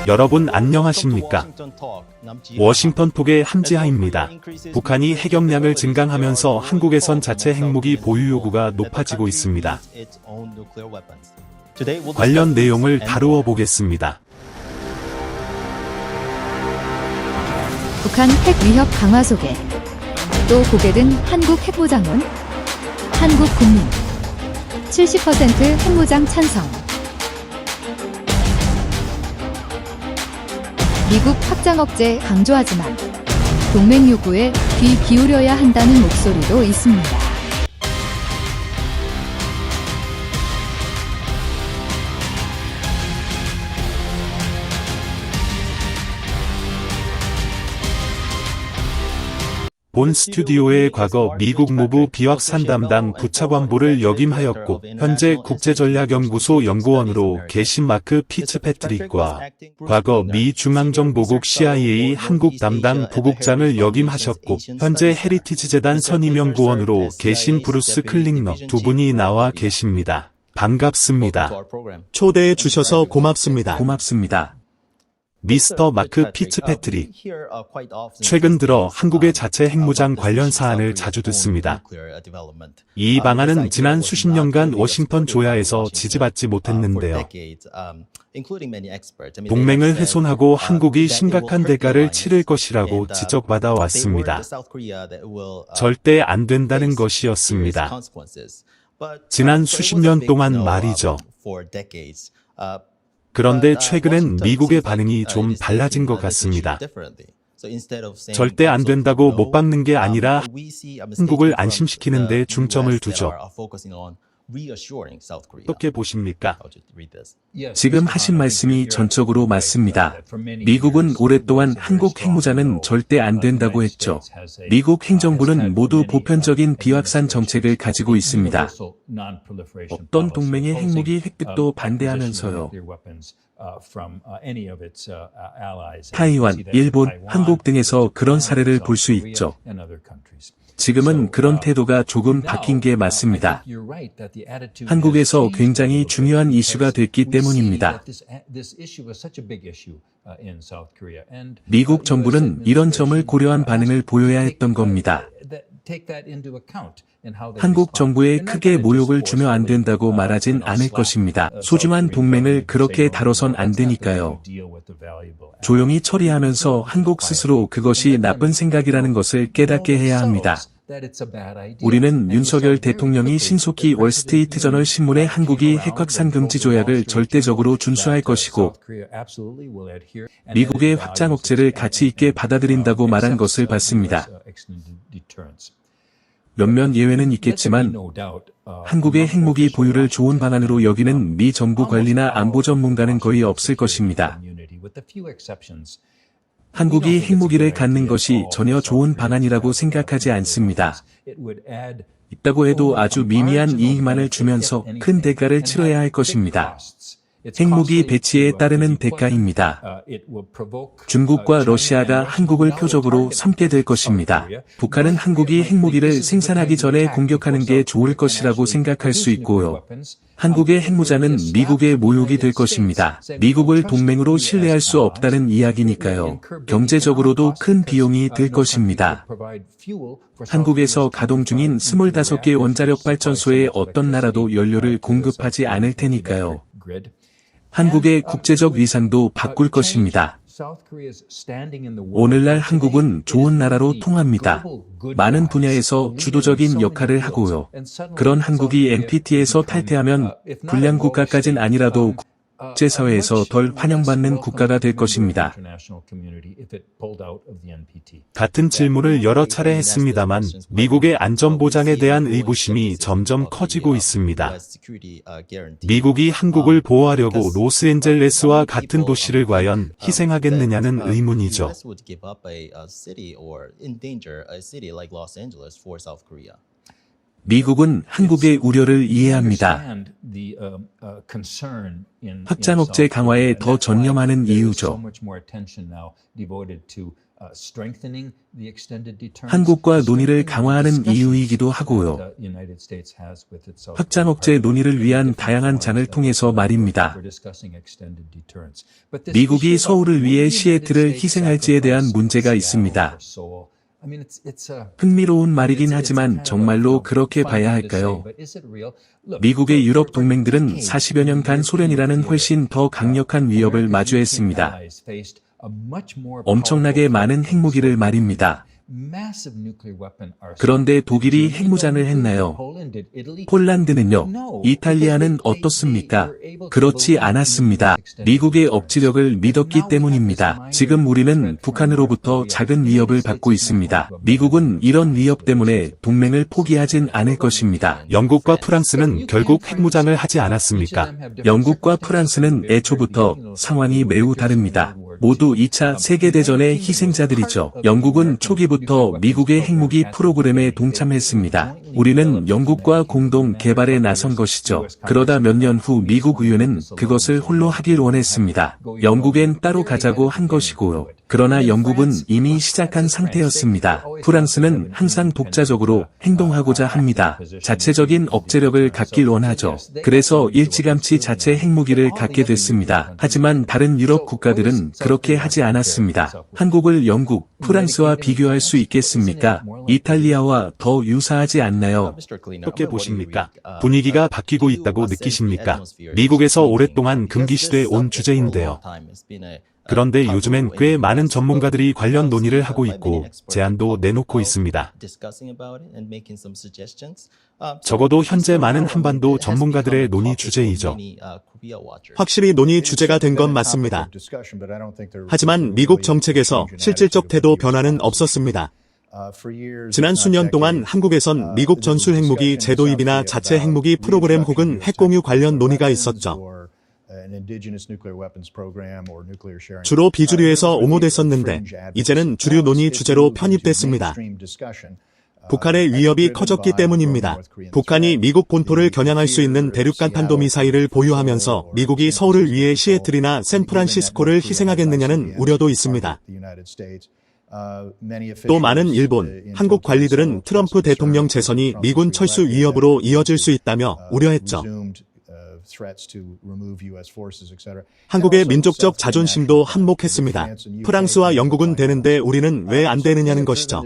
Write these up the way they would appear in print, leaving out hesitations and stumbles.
여러분 안녕하십니까? 워싱턴톡의 함지하입니다. 북한이 핵역량을 증강하면서 한국에선 자체 핵무기 보유 요구가 높아지고 있습니다. 관련 내용을 다루어 보겠습니다. 북한 핵 위협 강화 속에 또 고개 든 한국 핵무장론, 한국 국민 70% 핵무장 찬성. 미국 확장 억제 강조하지만 동맹 요구에 귀 기울여야 한다는 목소리도 있습니다. 본 스튜디오에 과거 미국 무부 비확산 담당 부차관보를 역임하였고 현재 국제전략연구소 연구원으로 계신 마크 피츠패트릭과 과거 미 중앙정보국 CIA 한국 담당 부국장을 역임하셨고 현재 헤리티지 재단 선임연구원으로 계신 브루스 클링너 두 분이 나와 계십니다. 반갑습니다. 초대해 주셔서 고맙습니다. 미스터 마크 피츠패트릭. 최근 들어 한국의 자체 핵무장 관련 사안을 자주 듣습니다. 이 방안은 지난 수십 년간 워싱턴 조야에서 지지받지 못했는데요. 동맹을 훼손하고 한국이 심각한 대가를 치를 것이라고 지적받아 왔습니다. 절대 안 된다는 것이었습니다. 지난 수십 년 동안 말이죠. 그런데 최근엔 미국의 반응이 좀 달라진 것 같습니다. 절대 안 된다고 못 박는 게 아니라 한국을 안심시키는 데 중점을 두죠. 어떻게 보십니까? 지금 하신 말씀이 전적으로 맞습니다. 미국은 오랫동안 한국 핵무장은 절대 안 된다고 했죠. 미국 행정부는 모두 보편적인 비확산 정책을 가지고 있습니다. 어떤 동맹의 핵무기 획득도 반대하면서요. 타이완, 일본, 한국 등에서 그런 사례를 볼 수 있죠. 지금은 그런 태도가 조금 바뀐 게 맞습니다. 한국에서 굉장히 중요한 이슈가 됐기 때문입니다. 미국 정부는 이런 점을 고려한 반응을 보여야 했던 겁니다. 한국 정부에 크게 모욕을 주며 안 된다고 말하진 않을 것입니다. 소중한 동맹을 그렇게 다뤄선 안 되니까요. 조용히 처리하면서 한국 스스로 그것이 나쁜 생각이라는 것을 깨닫게 해야 합니다. 우리는 윤석열 대통령이 신속히 월스트리트저널 신문에 한국이 핵확산 금지 조약을 절대적으로 준수할 것이고 미국의 확장 억제를 가치 있게 받아들인다고 말한 것을 봤습니다. 몇몇 예외는 있겠지만 한국의 핵무기 보유를 좋은 방안으로 여기는 미 정부 관리나 안보 전문가는 거의 없을 것입니다. 한국이 핵무기를 갖는 것이 전혀 좋은 방안이라고 생각하지 않습니다. 있다고 해도 아주 미미한 이익만을 주면서 큰 대가를 치러야 할 것입니다. 핵무기 배치에 따르는 대가입니다. 중국과 러시아가 한국을 표적으로 삼게 될 것입니다. 북한은 한국이 핵무기를 생산하기 전에 공격하는 게 좋을 것이라고 생각할 수 있고요. 한국의 핵무장은 미국의 모욕이 될 것입니다. 미국을 동맹으로 신뢰할 수 없다는 이야기니까요. 경제적으로도 큰 비용이 들 것입니다. 한국에서 가동 중인 25개 원자력 발전소에 어떤 나라도 연료를 공급하지 않을 테니까요. 한국의 국제적 위상도 바꿀 것입니다. 오늘날 한국은 좋은 나라로 통합니다. 많은 분야에서 주도적인 역할을 하고요. 그런 한국이 NPT에서 탈퇴하면 불량 국가까진 아니라도 국제사회에서 덜 환영받는 국가가 될 것입니다. 같은 질문을 여러 차례 했습니다만 미국의 안전보장에 대한 의구심이 점점 커지고 있습니다. 미국이 한국을 보호하려고 로스앤젤레스와 같은 도시를 과연 희생하겠느냐는 의문이죠. 미국은 한국의 우려를 이해합니다. 확장 억제 강화에 더 전념하는 이유죠. 한국과 논의를 강화하는 이유이기도 하고요. 확장 억제 논의를 위한 다양한 장을 통해서 말입니다. 미국이 서울을 위해 시애틀을 희생할지에 대한 문제가 있습니다. 흥미로운 말이긴 하지만 정말로 그렇게 봐야 할까요? 미국의 유럽 동맹들은 40여 년간 소련이라는 훨씬 더 강력한 위협을 마주했습니다. 엄청나게 많은 핵무기를 말입니다. 그런데 독일이 핵무장을 했나요? 폴란드는요? 이탈리아는 어떻습니까? 그렇지 않았습니다. 미국의 억지력을 믿었기 때문입니다. 지금 우리는 북한으로부터 작은 위협을 받고 있습니다. 미국은 이런 위협 때문에 동맹을 포기하진 않을 것입니다. 영국과 프랑스는 결국 핵무장을 하지 않았습니까? 영국과 프랑스는 애초부터 상황이 매우 다릅니다. 모두 2차 세계대전의 희생자들이죠. 영국은 초기부터 미국의 핵무기 프로그램에 동참했습니다. 우리는 영국과 공동 개발에 나선 것이죠. 그러다 몇 년 후 미국 의회는 그것을 홀로 하길 원했습니다. 영국엔 따로 가자고 한 것이고요. 그러나 영국은 이미 시작한 상태였습니다. 프랑스는 항상 독자적으로 행동하고자 합니다. 자체적인 억제력을 갖길 원하죠. 그래서 일찌감치 자체 핵무기를 갖게 됐습니다. 하지만 다른 유럽 국가들은 그렇게 하지 않았습니다. 한국을 영국, 프랑스와 비교할 수 있겠습니까? 이탈리아와 더 유사하지 않나요? 어떻게 보십니까? 분위기가 바뀌고 있다고 느끼십니까? 미국에서 오랫동안 금기시돼 온 주제인데요. 그런데 요즘엔 꽤 많은 전문가들이 관련 논의를 하고 있고 제안도 내놓고 있습니다. 적어도 현재 많은 한반도 전문가들의 논의 주제이죠. 확실히 논의 주제가 된 건 맞습니다. 하지만 미국 정책에서 실질적 태도 변화는 없었습니다. 지난 수년 동안 한국에선 미국 전술 핵무기 재도입이나 자체 핵무기 프로그램 혹은 핵공유 관련 논의가 있었죠. 주로 비주류에서 옹호됐었는데 이제는 주류 논의 주제로 편입됐습니다. 북한의 위협이 커졌기 때문입니다. 북한이 미국 본토를 겨냥할 수 있는 대륙간 탄도미사일을 보유하면서 미국이 서울을 위해 시애틀이나 샌프란시스코를 희생하겠느냐는 우려도 있습니다. 또 많은 일본, 한국 관리들은 트럼프 대통령 재선이 미군 철수 위협으로 이어질 수 있다며 우려했죠. 한국의 민족적 자존심도 한몫했습니다. 프랑스와 영국은 되는데 우리는 왜 안 되느냐는 것이죠.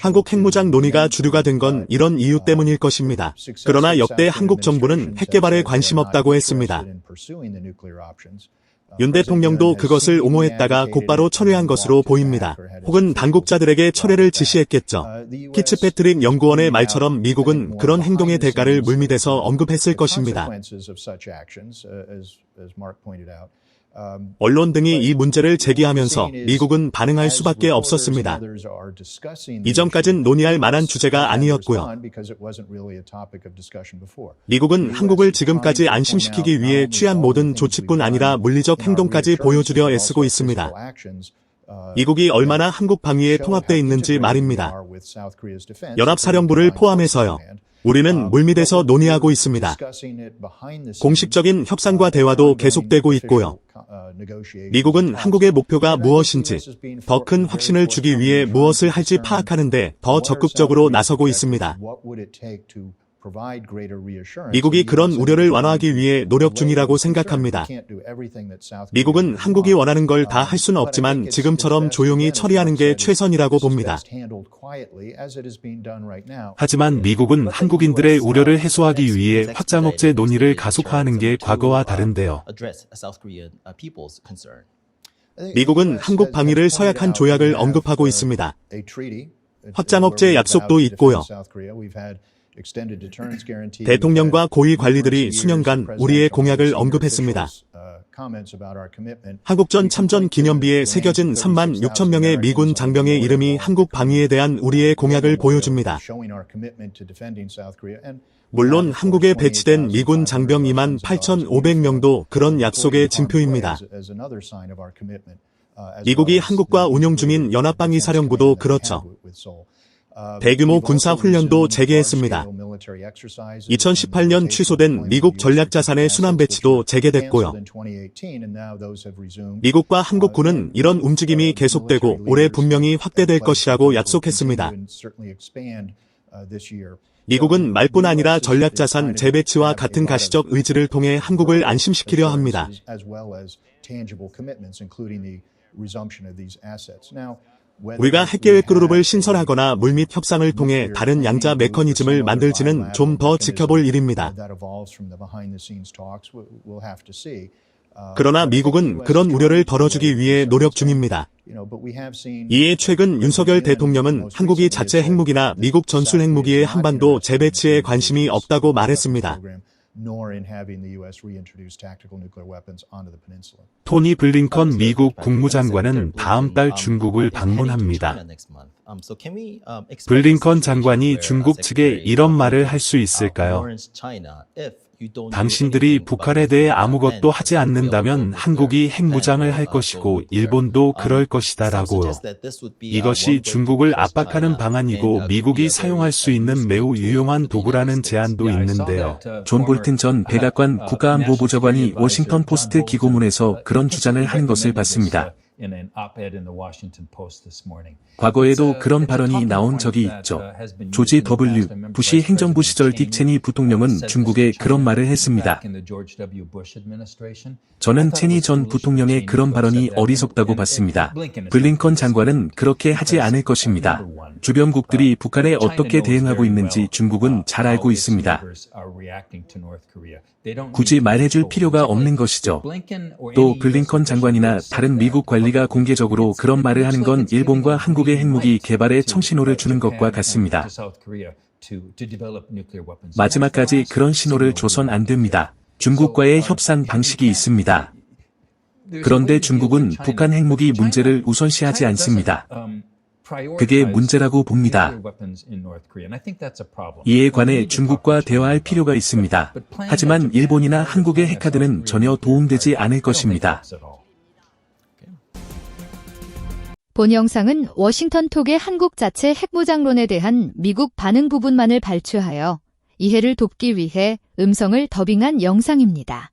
한국 핵무장 논의가 주류가 된 건 이런 이유 때문일 것입니다. 그러나 역대 한국 정부는 핵 개발에 관심 없다고 했습니다. 윤 대통령도 그것을 옹호했다가 곧바로 철회한 것으로 보입니다. 혹은 당국자들에게 철회를 지시했겠죠. 키츠패트릭 연구원의 말처럼 미국은 그런 행동의 대가를 물밑에서 언급했을 것입니다. 언론 등이 이 문제를 제기하면서 미국은 반응할 수밖에 없었습니다. 이전까진 논의할 만한 주제가 아니었고요. 미국은 한국을 지금까지 안심시키기 위해 취한 모든 조치뿐 아니라 물리적 행동까지 보여주려 애쓰고 있습니다. 미국이 얼마나 한국 방위에 통합되어 있는지 말입니다. 연합사령부를 포함해서요. 우리는 물밑에서 논의하고 있습니다. 공식적인 협상과 대화도 계속되고 있고요. 미국은 한국의 목표가 무엇인지, 더 큰 확신을 주기 위해 무엇을 할지 파악하는데 더 적극적으로 나서고 있습니다. 미국이 그런 우려를 완화하기 위해 노력 중이라고 생각합니다. 미국은 한국이 원하는 걸 다 할 수는 없지만 지금처럼 조용히 처리하는 게 최선이라고 봅니다. 하지만 미국은 한국인들의 우려를 해소하기 위해 확장 억제 논의를 가속화하는 게 과거와 다른데요. 미국은 한국 방위를 서약한 조약을 언급하고 있습니다. 확장 억제 약속도 있고요. 대통령과 고위 관리들이 수년간 우리의 공약을 언급했습니다. 한국전 참전 기념비에 새겨진 3만 6천 명의 미군 장병의 이름이 한국 방위에 대한 우리의 공약을 보여줍니다. 물론 한국에 배치된 미군 장병 2만 8,500명도 그런 약속의 징표입니다. 미국이 한국과 운용 중인 연합방위사령부도 그렇죠. 대규모 군사 훈련도 재개했습니다. 2018년 취소된 미국 전략자산의 순환 배치도 재개됐고요. 미국과 한국군은 이런 움직임이 계속되고 올해 분명히 확대될 것이라고 약속했습니다. 미국은 말뿐 아니라 전략자산 재배치와 같은 가시적 의지를 통해 한국을 안심시키려 합니다. 우리가 핵계획 그룹을 신설하거나 물밑 협상을 통해 다른 양자 메커니즘을 만들지는 좀 더 지켜볼 일입니다. 그러나 미국은 그런 우려를 덜어주기 위해 노력 중입니다. 이에 최근 윤석열 대통령은 한국이 자체 핵무기나 미국 전술 핵무기의 한반도 재배치에 관심이 없다고 말했습니다. 토니 블링컨 미국 국무장관은 다음 달 중국을 방문합니다. 블링컨 장관이 중국 측에 이런 말을 할 수 있을까요? 당신들이 북한에 대해 아무것도 하지 않는다면 한국이 핵무장을 할 것이고 일본도 그럴 것이다라고요. 이것이 중국을 압박하는 방안이고 미국이 사용할 수 있는 매우 유용한 도구라는 제안도 있는데요. 존 볼튼 전 백악관 국가안보보좌관이 워싱턴 포스트 기고문에서 그런 주장을 하는 것을 봤습니다. 과거에도 그런 발언이 나온 적이 있죠. 조지 W. 부시 행정부 시절 딕 체니 부통령은 중국에 그런 말을 했습니다. 저는 체니 전 부통령의 그런 발언이 어리석다고 봤습니다. 블링컨 장관은 그렇게 하지 않을 것입니다. 주변국들이 북한에 어떻게 대응하고 있는지 중국은 잘 알고 있습니다. 굳이 말해줄 필요가 없는 것이죠. 또 블링컨 장관이나 다른 미국 관리가 공개적으로 그런 말을 하는 건 일본과 한국의 핵무기 개발에 청신호를 주는 것과 같습니다. 마지막까지 그런 신호를 줘선 안 됩니다. 중국과의 협상 방식이 있습니다. 그런데 중국은 북한 핵무기 문제를 우선시하지 않습니다. 그게 문제라고 봅니다. 이에 관해 중국과 대화할 필요가 있습니다. 하지만 일본이나 한국의 핵카드는 전혀 도움되지 않을 것입니다. 본 영상은 워싱턴 톡의 한국 자체 핵무장론에 대한 미국 반응 부분만을 발췌하여 이해를 돕기 위해 음성을 더빙한 영상입니다.